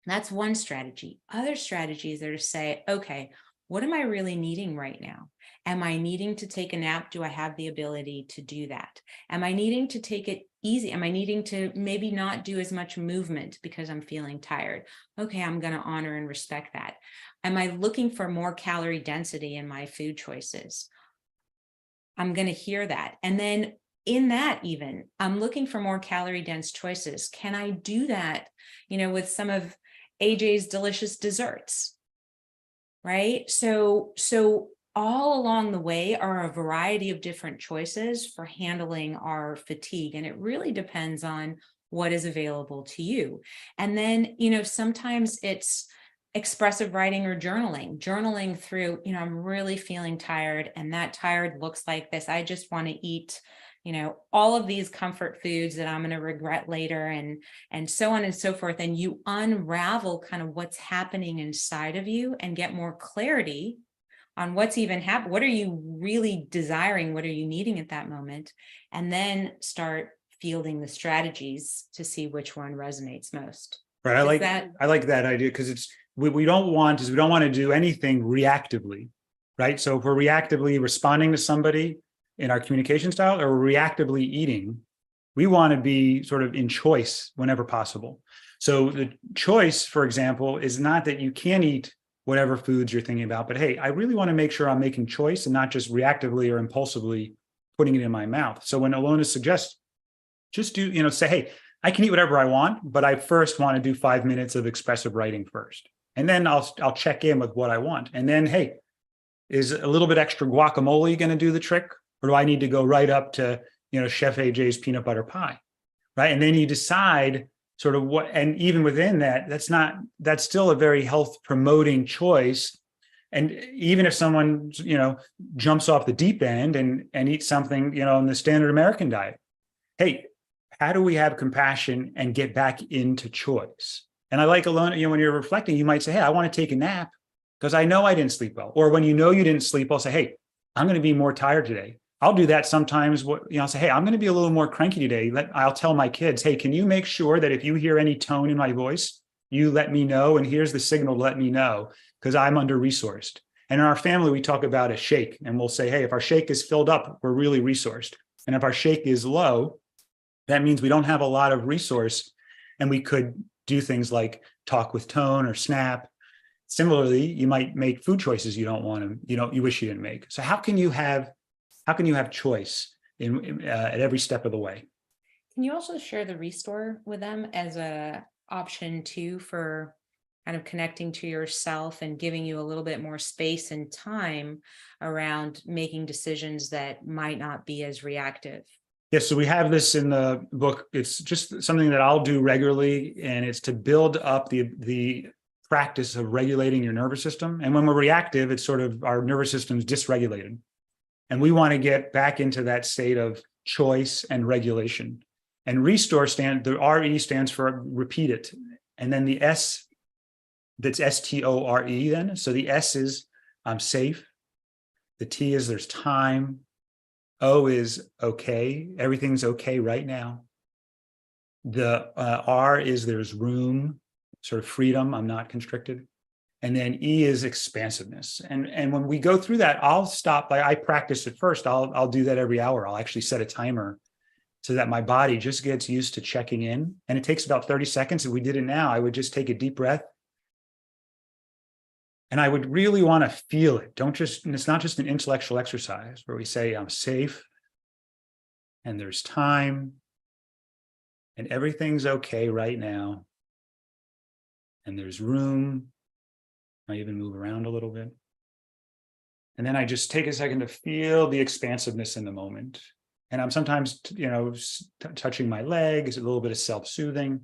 That's one strategy. Other strategies are to say, okay, what am I really needing right now? Am I needing to take a nap? Do I have the ability to do that? Am I needing to take it easy? Am I needing to maybe not do as much movement because I'm feeling tired? Okay, I'm going to honor and respect that. Am I looking for more calorie density in my food choices? I'm going to hear that. And then in that, even, I'm looking for more calorie dense choices. Can I do that, with some of AJ's delicious desserts? Right? So all along the way are a variety of different choices for handling our fatigue. And it really depends on what is available to you. And then, sometimes it's expressive writing or journaling through, I'm really feeling tired, and that tired looks like this. I just want to eat, all of these comfort foods that I'm going to regret later, and so on and so forth. And you unravel kind of what's happening inside of you and get more clarity on what's even happening. What are you really desiring? What are you needing at that moment? And then start fielding the strategies to see which one resonates most. Right. I like that idea, because it's, we don't want to do anything reactively, right? So if we're reactively responding to somebody in our communication style, or reactively eating, we want to be sort of in choice whenever possible. So the choice, for example, is not that you can't eat whatever foods you're thinking about, but hey, I really want to make sure I'm making choice and not just reactively or impulsively putting it in my mouth. So when Alona suggests, just do, say, hey, I can eat whatever I want, but I first want to do 5 minutes of expressive writing first. And then I'll check in with what I want. And then, hey, is a little bit extra guacamole going to do the trick? Or do I need to go right up to, Chef AJ's peanut butter pie? Right. And then you decide sort of what, and even within that, that's still a very health promoting choice. And even if someone, jumps off the deep end and eats something, in the standard American diet, hey, how do we have compassion and get back into choice? And I like, Alona, when you're reflecting, you might say, hey, I want to take a nap because I know I didn't sleep well. Or when you didn't sleep well, say, hey, I'm going to be more tired today. I'll do that sometimes. I'll say, hey, I'm going to be a little more cranky today. I'll tell my kids, hey, can you make sure that if you hear any tone in my voice, you let me know, and here's the signal to let me know, because I'm under-resourced. And in our family, we talk about a shake, and we'll say, hey, if our shake is filled up, we're really resourced. And if our shake is low, that means we don't have a lot of resource, and we could do things like talk with tone or snap. Similarly, you might make food choices you don't want to, you wish you didn't make. So how can you have choice at every step of the way? Can you also share the restore with them as a option too, for kind of connecting to yourself and giving you a little bit more space and time around making decisions that might not be as reactive? Yes, so we have this in the book. It's just something that I'll do regularly, and it's to build up the practice of regulating your nervous system. And when we're reactive, it's sort of our nervous system's dysregulated. And we want to get back into that state of choice and regulation. And restore the RE stands for repeat it. And then the S, that's STORE then. So the S is I'm safe. The T is there's time. O is okay. Everything's okay right now. The R is there's room, sort of freedom. I'm not constricted. And then E is expansiveness. And when we go through that, I'll stop. I practice it first. I'll do that every hour. I'll actually set a timer so that my body just gets used to checking in. And it takes about 30 seconds. If we did it now, I would just take a deep breath. And I would really want to feel it. And it's not just an intellectual exercise where we say, I'm safe, and there's time, and everything's okay right now, and there's room. I even move around a little bit. And then I just take a second to feel the expansiveness in the moment. And I'm sometimes, touching my leg. It's a little bit of self-soothing.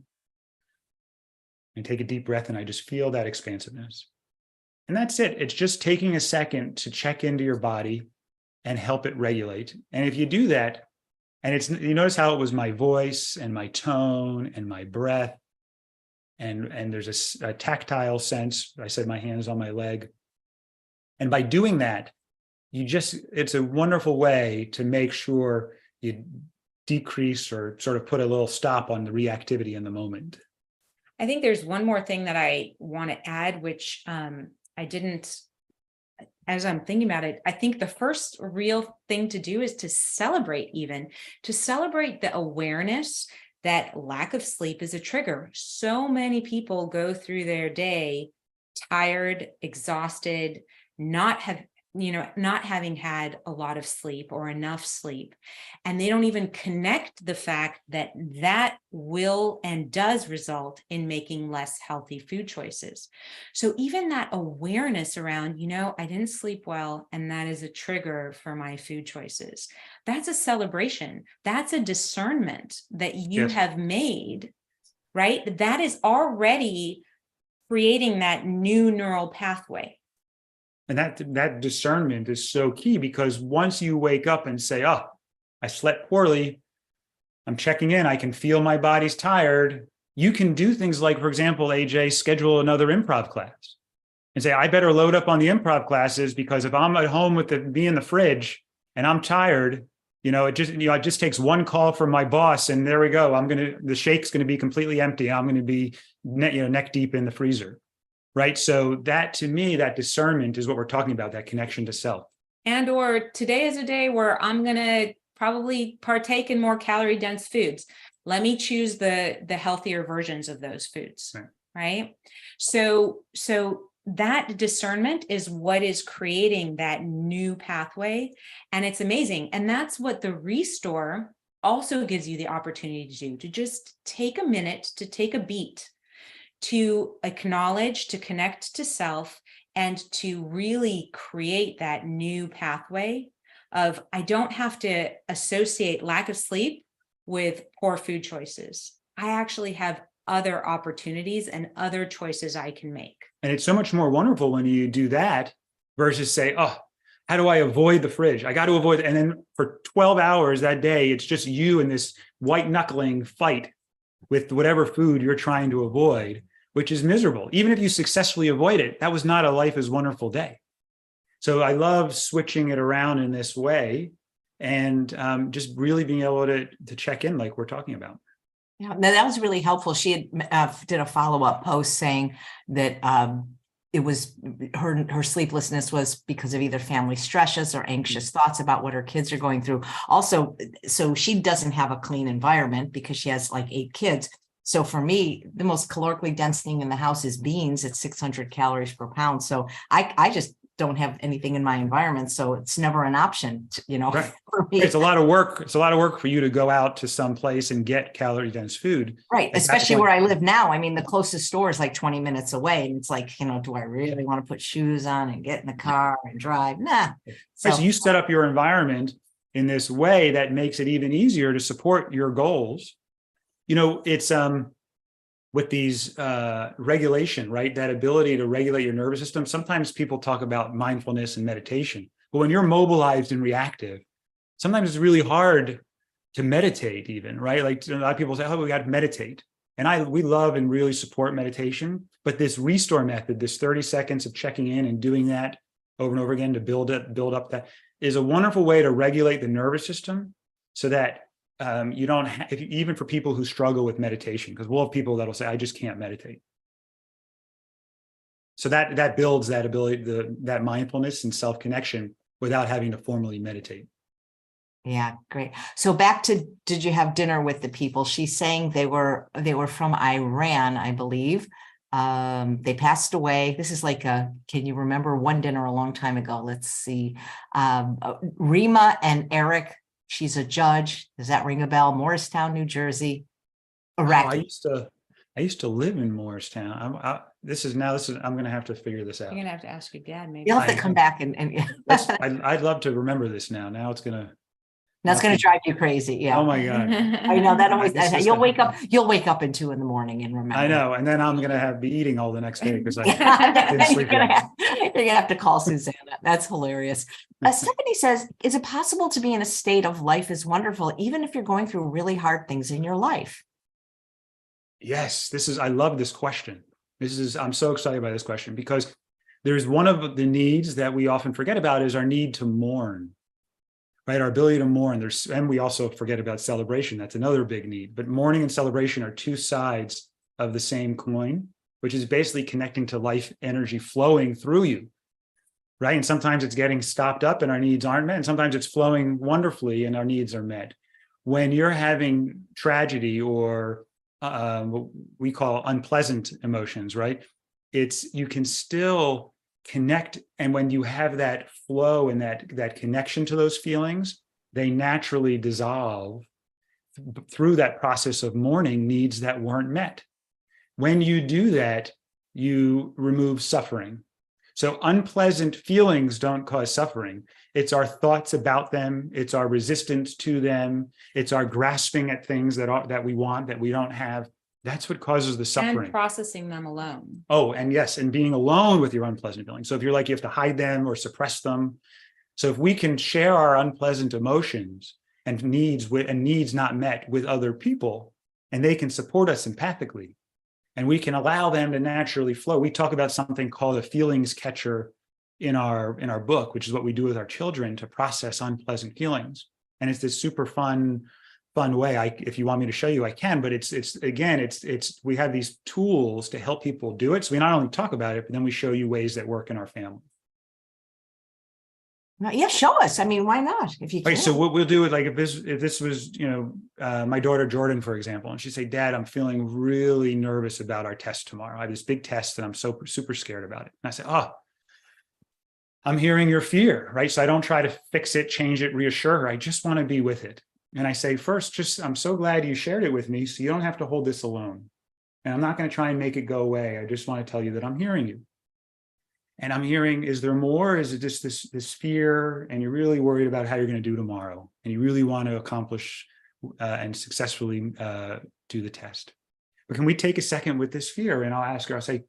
And take a deep breath, and I just feel that expansiveness. And that's it. It's just taking a second to check into your body and help it regulate. And if you do that, and you notice how it was my voice and my tone and my breath, and there's a tactile sense. I said my hands on my leg. And by doing that, it's a wonderful way to make sure you decrease or sort of put a little stop on the reactivity in the moment. I think there's one more thing that I want to add, which I didn't as I'm thinking about it, I think the first real thing to do is to celebrate the awareness that lack of sleep is a trigger. So many people go through their day tired, exhausted, not having had a lot of sleep or enough sleep. And they don't even connect the fact that that will and does result in making less healthy food choices. So even that awareness around, I didn't sleep well, and that is a trigger for my food choices. That's a celebration. That's a discernment that you have made, right? That is already creating that new neural pathway. And that discernment is so key, because once you wake up and say, oh, I slept poorly, I'm checking in, I can feel my body's tired, you can do things like, for example, AJ, schedule another improv class and say, I better load up on the improv classes, because if I'm at home with me in the fridge and I'm tired, it just takes one call from my boss and there we go. The shake's going to be completely empty. I'm going to be neck deep in the freezer. Right. So that, to me, that discernment is what we're talking about, that connection to self. And or today is a day where I'm going to probably partake in more calorie dense foods. Let me choose the healthier versions of those foods. Right. So that discernment is what is creating that new pathway. And it's amazing. And that's what the Restore also gives you the opportunity to do, to just take a minute, to take a beat, to acknowledge, to connect to self, and to really create that new pathway of, I don't have to associate lack of sleep with poor food choices. I actually have other opportunities and other choices I can make. And it's so much more wonderful when you do that versus say, oh, how do I avoid the fridge? I got to avoid it. And then for 12 hours that day, it's just you in this white knuckling fight with whatever food you're trying to avoid, which is miserable. Even if you successfully avoid it, that was not a life is wonderful day. So I love switching it around in this way, and just really being able to check in like we're talking about. Yeah, no, that was really helpful. She had did a follow-up post saying that it was her sleeplessness was because of either family stresses or anxious thoughts about what her kids are going through. Also, so she doesn't have a clean environment because she has like 8 kids. So for me, the most calorically dense thing in the house is beans at 600 calories per pound. So I just don't have anything in my environment. So it's never an option, Right. for me. It's a lot of work. It's a lot of work for you to go out to some place and get calorie dense food. Right. Especially where I live now. I mean, the closest store is like 20 minutes away. And it's like, do I really want to put shoes on and get in the car and drive? Nah. So you set up your environment in this way that makes it even easier to support your goals. It's with these regulation, right? That ability to regulate your nervous system. Sometimes people talk about mindfulness and meditation, but when you're mobilized and reactive, sometimes it's really hard to meditate even, right? Like a lot of people say, oh, we got to meditate. And we love and really support meditation, but this Restore method, this 30 seconds of checking in and doing that over and over again to build up that is a wonderful way to regulate the nervous system so that you don't have, even for people who struggle with meditation, because we'll have people that'll say, I just can't meditate. So that builds that ability, that mindfulness and self-connection without having to formally meditate. Yeah, great. So back to, did you have dinner with the people? She's saying they were from Iran, I believe. They passed away. This is like can you remember one dinner a long time ago? Let's see. Rima and Eric. She's a judge. Does that ring a bell? Morristown, New Jersey. I used to live in Morristown. I'm going to have to figure this out. You're going to have to ask your dad, maybe. You'll have to come back and I'd love to remember this now. Now it's going to. That's going to drive you crazy. Yeah. Oh my God. I know that always, you'll wake up at 2 a.m. and remember. I know. And then I'm going to be eating all the next day because I didn't sleep. You're going to have to call Susanna. That's hilarious. Stephanie says, is it possible to be in a state of life is wonderful, even if you're going through really hard things in your life? Yes, I love this question. I'm so excited by this question because there's one of the needs that we often forget about is our need to mourn. Right, our ability to mourn. And we also forget about celebration. That's another big need. But mourning and celebration are 2 sides of the same coin, which is basically connecting to life energy flowing through you. right? And sometimes it's getting stopped up and our needs aren't met. And sometimes it's flowing wonderfully and our needs are met. When you're having tragedy or what we call unpleasant emotions, right? You can still connect. And when you have that flow and that connection to those feelings, they naturally dissolve through that process of mourning needs that weren't met. When you do that, you remove suffering. So unpleasant feelings don't cause suffering. It's our thoughts about them. It's our resistance to them. It's our grasping at things that we want, that we don't have. That's what causes the suffering. And processing them alone. Oh, and yes, and being alone with your unpleasant feelings. So if you're like, you have to hide them or suppress them. So if we can share our unpleasant emotions and needs not met with other people, and they can support us empathically, and we can allow them to naturally flow. We talk about something called a feelings catcher in our book, which is what we do with our children to process unpleasant feelings. And it's this super fun way. If you want me to show you, I can, but we have these tools to help people do it. So we not only talk about it, but then we show you ways that work in our family. Yeah, show us. I mean, why not? If you can. Right, so what we'll do is, like, if this was, my daughter Jordan, for example, and she'd say, Dad, I'm feeling really nervous about our test tomorrow. I have this big test and I'm so super scared about it. And I say, oh, I'm hearing your fear, right? So I don't try to fix it, change it, reassure her. I just want to be with it. And I say, first, I'm so glad you shared it with me, so you don't have to hold this alone. And I'm not going to try and make it go away. I just want to tell you that I'm hearing you. And I'm hearing, is there more? Is it just this fear? And you're really worried about how you're going to do tomorrow. And you really want to accomplish and successfully do the test. But can we take a second with this fear? And I'll ask her, I'll say,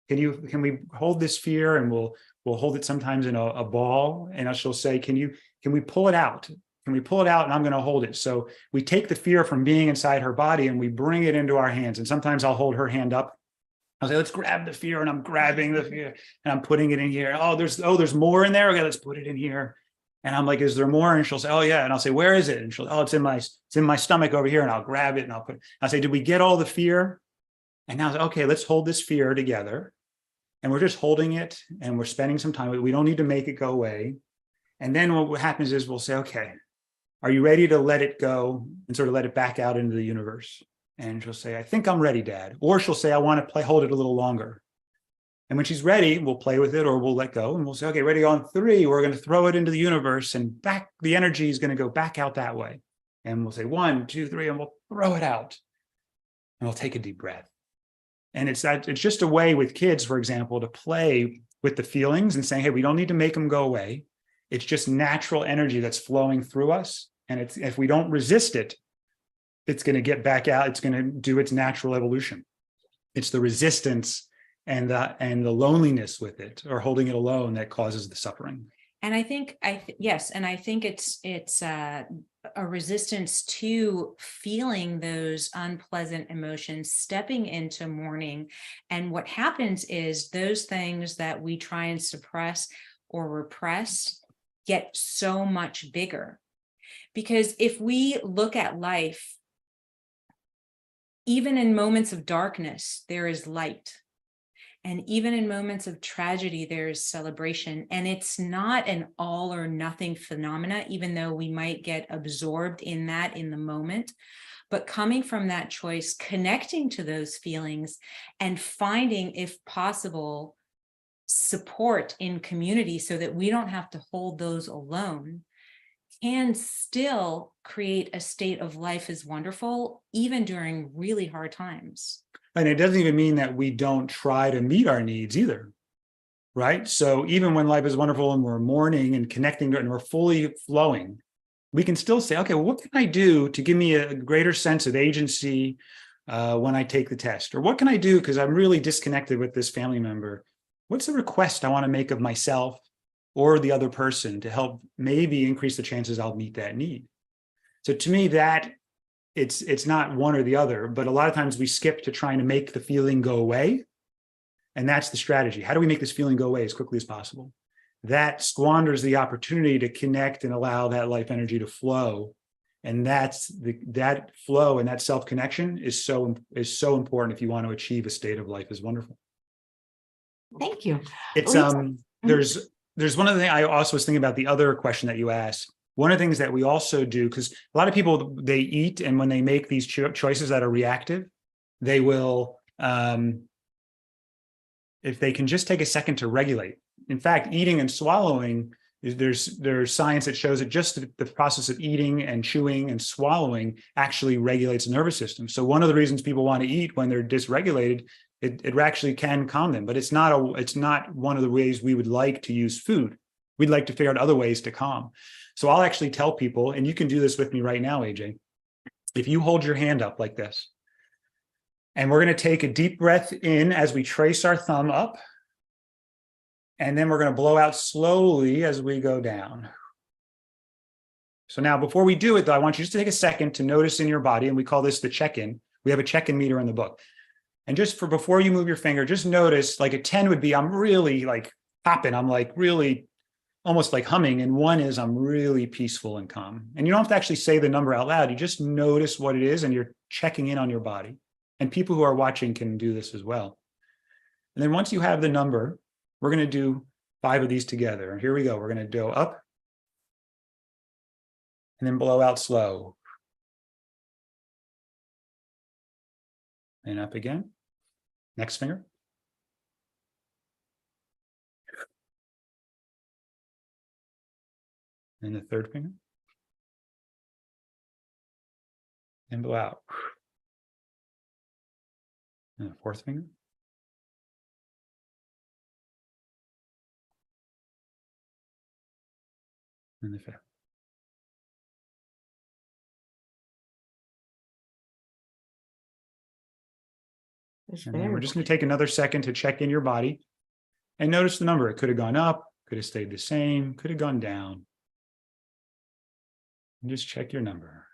can we hold this fear? And we'll hold it sometimes in a ball. And she'll say, can we pull it out? Can we pull it out? And I'm going to hold it. So we take the fear from being inside her body and we bring it into our hands. And sometimes I'll hold her hand up. I'll say, let's grab the fear, and I'm grabbing the fear and I'm putting it in here. There's more in there. Okay, let's put it in here. And I'm like, is there more? And she'll say, oh yeah. And I'll say, where is it? And she'll, it's in my stomach over here. And I'll grab it and I'll say, did we get all the fear? And now, okay, let's hold this fear together. And we're just holding it and we're spending some time. We don't need to make it go away. And then what happens is we'll say, okay, are you ready to let it go and sort of let it back out into the universe? And she'll say, I think I'm ready, Dad. Or she'll say, I want to hold it a little longer. And when she's ready, we'll play with it or we'll let go. And we'll say, okay, ready on 3, we're going to throw it into the universe and the energy is going to go back out that way. And we'll say 1, 2, 3, and we'll throw it out. And we'll take a deep breath. And it's just a way with kids, for example, to play with the feelings and saying, hey, we don't need to make them go away. It's just natural energy that's flowing through us. And if we don't resist it, it's going to get back out. It's going to do its natural evolution. It's the resistance and the loneliness with it, or holding it alone, that causes the suffering. And I think it's a resistance to feeling those unpleasant emotions, stepping into mourning. And what happens is those things that we try and suppress or repress get so much bigger. Because if we look at life, even in moments of darkness, there is light. And even in moments of tragedy, there is celebration. And it's not an all or nothing phenomena, even though we might get absorbed in that in the moment. But coming from that choice, connecting to those feelings and finding, if possible, support in community so that we don't have to hold those alone, can still create a state of life is wonderful, even during really hard times. And it doesn't even mean that we don't try to meet our needs either, right? So even when life is wonderful and we're mourning and connecting to it and we're fully flowing, we can still say, okay, well, what can I do to give me a greater sense of agency when I take the test? Or what can I do because I'm really disconnected with this family member? What's the request I want to make of myself or the other person to help maybe increase the chances I'll meet that need? So to me, that it's not one or the other, but a lot of times we skip to trying to make the feeling go away. And that's the strategy. How do we make this feeling go away as quickly as possible? That squanders the opportunity to connect and allow that life energy to flow. And that flow and that self-connection is so important if you want to achieve a state of life is wonderful. Thank you. It's there's one other thing I also was thinking about, the other question that you asked. One of the things that we also do, because a lot of people, they eat, and when they make these choices that are reactive, they will, if they can just take a second to regulate. In fact, eating and swallowing, there's science that shows that just the process of eating and chewing and swallowing actually regulates the nervous system. So one of the reasons people want to eat when they're dysregulated, it actually can calm them, but it's not one of the ways we would like to use food. We'd like to figure out other ways to calm. So I'll actually tell people, and you can do this with me right now, AJ, if you hold your hand up like this, and we're going to take a deep breath in as we trace our thumb up, and then we're going to blow out slowly as we go down. So now, before we do it, though, I want you just to take a second to notice in your body, and we call this the check-in. We have a check-in meter in the book. And just for before you move your finger, just notice, like a 10 would be, I'm really like popping. I'm like really almost like humming. And 1 is I'm really peaceful and calm. And you don't have to actually say the number out loud. You just notice what it is, and you're checking in on your body. And people who are watching can do this as well. And then once you have the number, we're going to do 5 of these together. Here we go. We're going to go up and then blow out slow. And up again. Next finger. And the third finger. And blow out. And the fourth finger. And the fifth. And then we're just going to take another second to check in your body and notice the number. It could have gone up, could have stayed the same, could have gone down. And just check your number.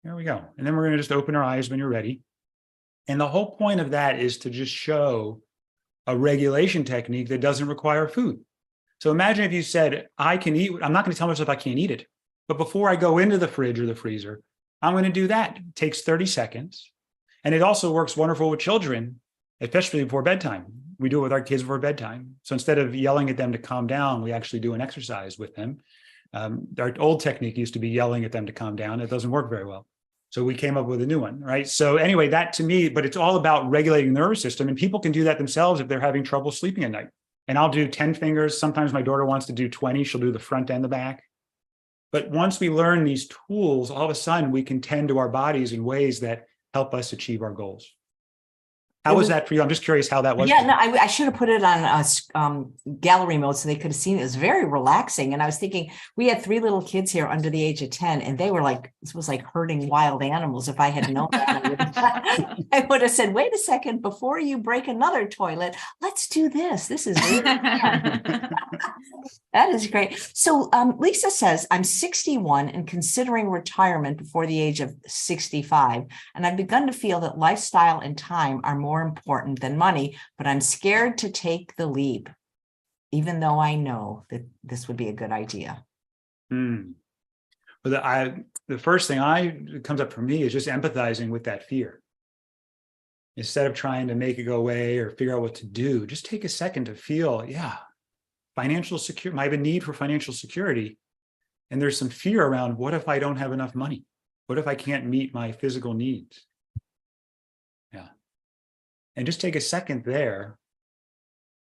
There we go. And then we're going to just open our eyes when you're ready. And the whole point of that is to just show a regulation technique that doesn't require food. So imagine if you said, I can eat, I'm not going to tell myself I can't eat it, but before I go into the fridge or the freezer, I'm going to do that. It takes 30 seconds. And it also works wonderful with children, especially before bedtime. We do it with our kids before bedtime. So instead of yelling at them to calm down, we actually do an exercise with them. Our old technique used to be yelling at them to calm down. It doesn't work very well. So we came up with a new one, right? So anyway, that to me, but it's all about regulating the nervous system, and people can do that themselves if they're having trouble sleeping at night. And I'll do 10 fingers. Sometimes my daughter wants to do 20. She'll do the front and the back. But once we learn these tools, all of a sudden we can tend to our bodies in ways that help us achieve our goals. How was that for you? I'm just curious how that was. Yeah, no, I should have put it on gallery mode so they could have seen it. It was very relaxing. And I was thinking, we had 3 little kids here under the age of 10, and they were like, this was like herding wild animals. If I had known that, I would have said, wait a second, before you break another toilet, let's do this. This is really fun. That is great. So Lisa says, I'm 61 and considering retirement before the age of 65. And I've begun to feel that lifestyle and time are more important than money, but I'm scared to take the leap, even though I know that this would be a good idea. Well, the first thing that comes up for me is just empathizing with that fear. Instead of trying to make it go away or figure out what to do, just take a second to feel, financial security. I have a need for financial security. And there's some fear around, what if I don't have enough money? What if I can't meet my physical needs? And just take a second there.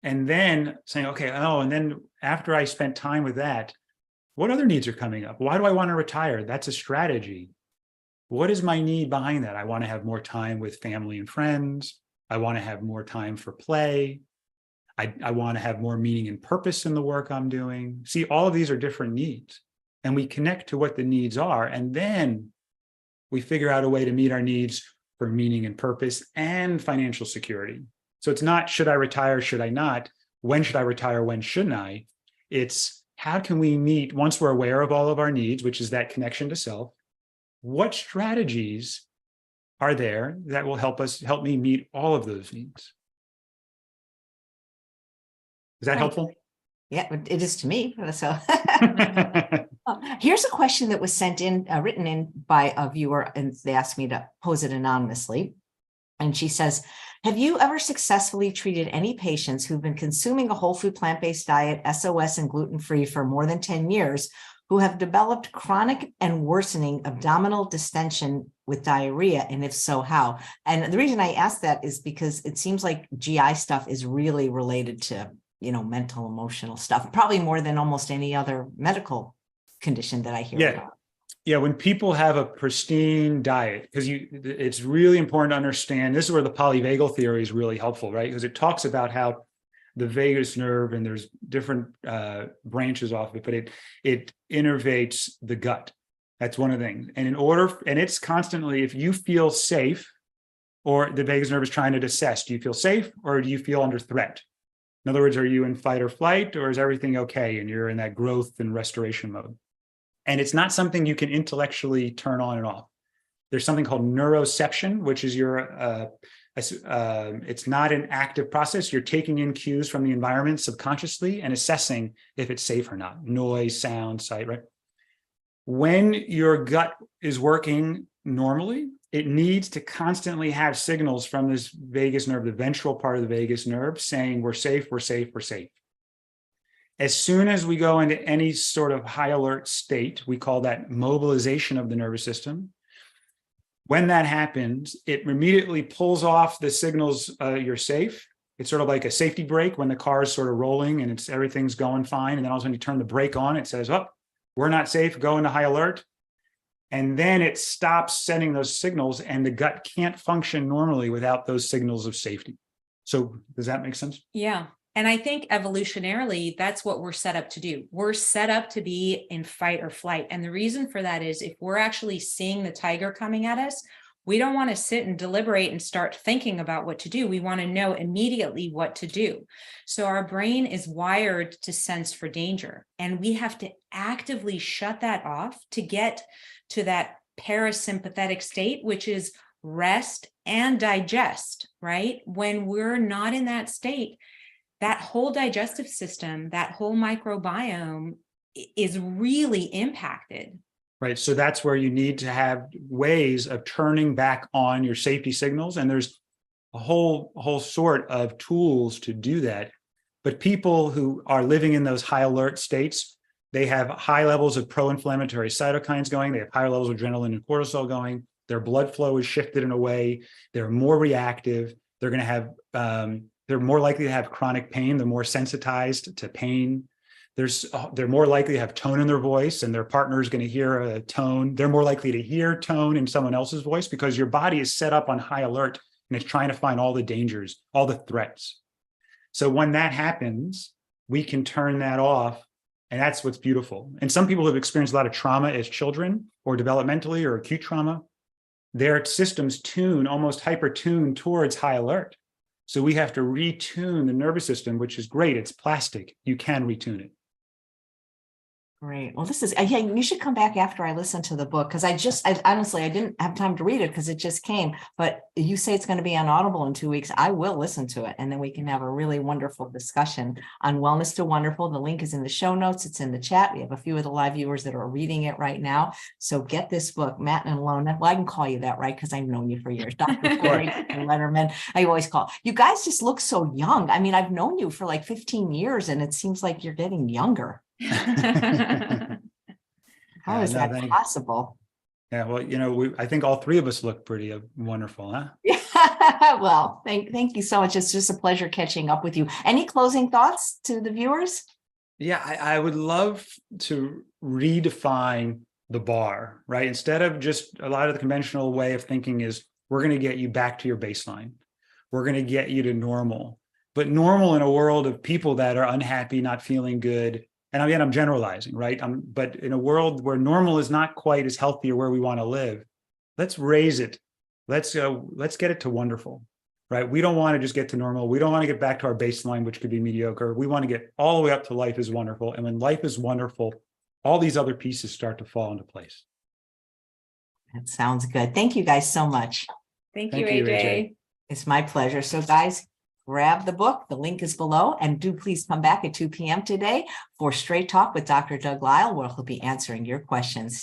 And then saying, okay, and then after I spent time with that, what other needs are coming up? Why do I want to retire? That's a strategy. What is my need behind that? I want to have more time with family and friends. I want to have more time for play. I want to have more meaning and purpose in the work I'm doing. See, all of these are different needs. And we connect to what the needs are. And then we figure out a way to meet our needs for meaning and purpose and financial security. So it's not, should I retire? Should I not? When should I retire? When shouldn't I? It's how can we meet, once we're aware of all of our needs, which is that connection to self, what strategies are there that will help me meet all of those needs? Is that helpful? Yeah, it is to me. So here's a question that was sent in, written in by a viewer, and they asked me to pose it anonymously. And she says, have you ever successfully treated any patients who've been consuming a whole food plant-based diet, SOS and gluten-free for more than 10 years, who have developed chronic and worsening abdominal distension with diarrhea? And if so, how? And the reason I ask that is because it seems like GI stuff is really related to, mental, emotional stuff, probably more than almost any other medical condition that I hear about. Yeah, when people have a pristine diet, because it's really important to understand, this is where the polyvagal theory is really helpful, right? Because it talks about how the vagus nerve, and there's different branches off of it, but it innervates the gut. That's one of the things. And it's constantly, if you feel safe, or the vagus nerve is trying to assess, do you feel safe or do you feel under threat? In other words, are you in fight or flight, or is everything okay? And you're in that growth and restoration mode. And it's not something you can intellectually turn on and off. There's something called neuroception, which is it's not an active process. You're taking in cues from the environment subconsciously and assessing if it's safe or not. Noise, sound, sight, right? When your gut is working normally, it needs to constantly have signals from this vagus nerve, the ventral part of the vagus nerve, saying we're safe, we're safe, we're safe. As soon as we go into any sort of high alert state, we call that mobilization of the nervous system. When that happens, it immediately pulls off the signals, you're safe. It's sort of like a safety brake when the car is sort of rolling and everything's going fine. And then all of a sudden you turn the brake on, it says, oh, we're not safe, go into high alert. And then it stops sending those signals, and the gut can't function normally without those signals of safety. So does that make sense? Yeah. And I think evolutionarily, that's what we're set up to do. We're set up to be in fight or flight. And the reason for that is if we're actually seeing the tiger coming at us, we don't want to sit and deliberate and start thinking about what to do. We want to know immediately what to do. So our brain is wired to sense for danger, and we have to actively shut that off to get to that parasympathetic state, which is rest and digest, right? When we're not in that state, that whole digestive system, that whole microbiome is really impacted. Right. So that's where you need to have ways of turning back on your safety signals. And there's a whole sort of tools to do that. But people who are living in those high alert states, they have high levels of pro-inflammatory cytokines going. They have higher levels of adrenaline and cortisol going. Their blood flow is shifted in a way. They're more reactive. They're going to have, they're more likely to have chronic pain. They're more sensitized to pain. They're more likely to have tone in their voice, and their partner is going to hear a tone. They're more likely to hear tone in someone else's voice because your body is set up on high alert and it's trying to find all the dangers, all the threats. So when that happens, we can turn that off. And that's what's beautiful. And some people have experienced a lot of trauma as children, or developmentally, or acute trauma. Their systems tune, almost hyper-tune towards high alert. So we have to retune the nervous system, which is great. It's plastic. You can retune it. Great. Well, this is, yeah, you should come back after I listen to the book, because I honestly, I didn't have time to read it because it just came, but you say it's going to be on Audible in 2 weeks. I will listen to it, and then we can have a really wonderful discussion on Wellness to Wonderful. The link is in the show notes. It's in the chat. We have a few of the live viewers that are reading it right now. So get this book, Matt and Alona. Well, I can call you that, right? Because I've known you for years. Dr. Pulde and Lederman. I always call you guys just look so young. I mean, I've known you for like 15 years and it seems like you're getting younger. How is that possible? Yeah, well, I think all three of us look pretty wonderful, huh? Yeah. Well, thank you so much. It's just a pleasure catching up with you. Any closing thoughts to the viewers? Yeah, I would love to redefine the bar, right? Instead of just a lot of the conventional way of thinking is we're going to get you back to your baseline. We're going to get you to normal, but normal in a world of people that are unhappy, not feeling good. And again, I'm generalizing, right? But in a world where normal is not quite as healthy or where we want to live, let's raise it. Let's get it to wonderful, right? We don't want to just get to normal. We don't want to get back to our baseline, which could be mediocre. We want to get all the way up to life is wonderful. And when life is wonderful, all these other pieces start to fall into place. That sounds good. Thank you guys so much. Thank you, AJ. It's my pleasure. So guys, grab the book. The link is below, and do please come back at 2 p.m. today for Straight Talk with Dr. Doug Lisle, where he'll be answering your questions.